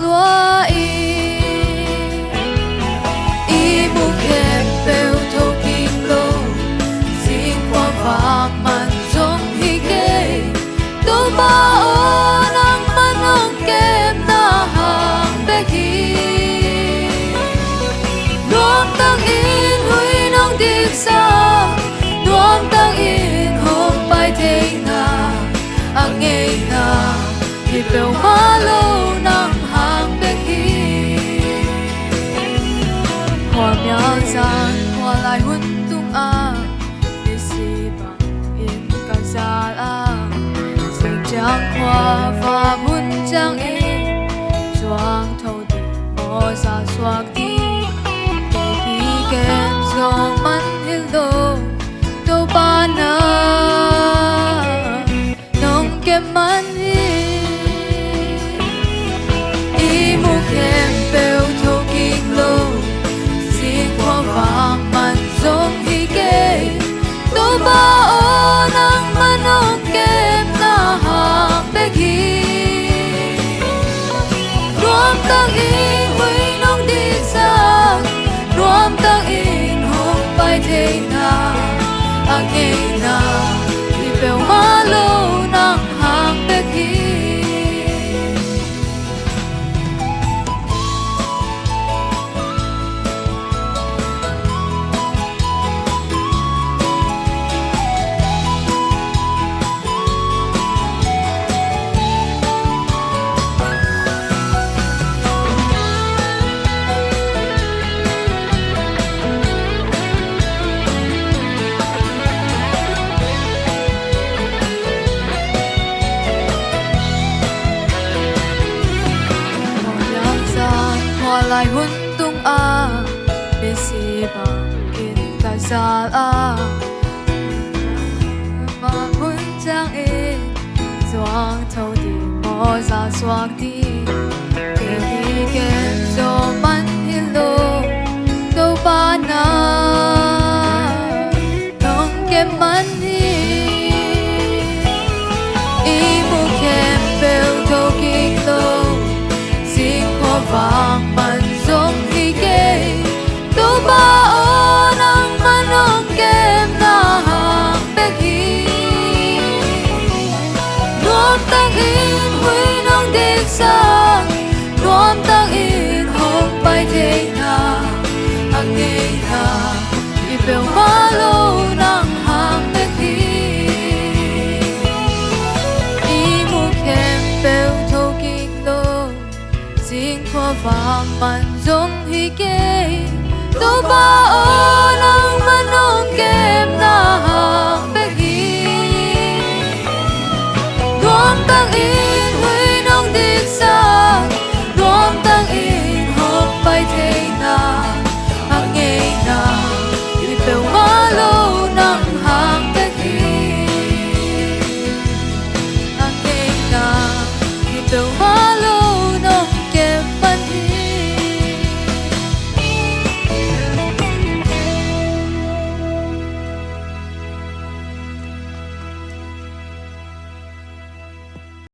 lúa y mu khem bèo thâu kinh lô xin qua vàng man giống hi kê tô ba ô nang manong kem na hàng bê hi nuông tăng in hui nong điệp sa nuông tăng in hong pai thế na ang nghe na thì bèo má lâu nang hàng bê hi hoa miao gian hoa lại hun tung a đi si bằng in cả gia la sinh trang hoa và hun trang in choang thâu đi mò sa xoạc đi kê khi kem gió man hello Topan nong kem man y mu khem bèo thâu kinh lô xin qua vàng man giống hi kê tô ba ô nang manong kem na hàng bê hi nuông tăng in hui nong đi xa nuông tăng in hong pai thế na ang nghe na thì bèo má lâu nang hàng bê hi lại hun tung a bên si bằng in cả gia a mà hun trang in doang thâu đi mò ra xoạc đi kê đi kem cho man hello đâu ba na nong kem man y mu kem bèo thâu kinh lô xin hoa vàng man giống hi kê tô ba ô nang manong kem na hàng bê hi nuông tăng in hui nong điệp sa nuông tăng in hong pai thế na ang nghe na y bèo má lâu nang hàng bê hi y mu khem bèo thâu kinh lô xin qua vàng man giống hi kê tô ba ô nang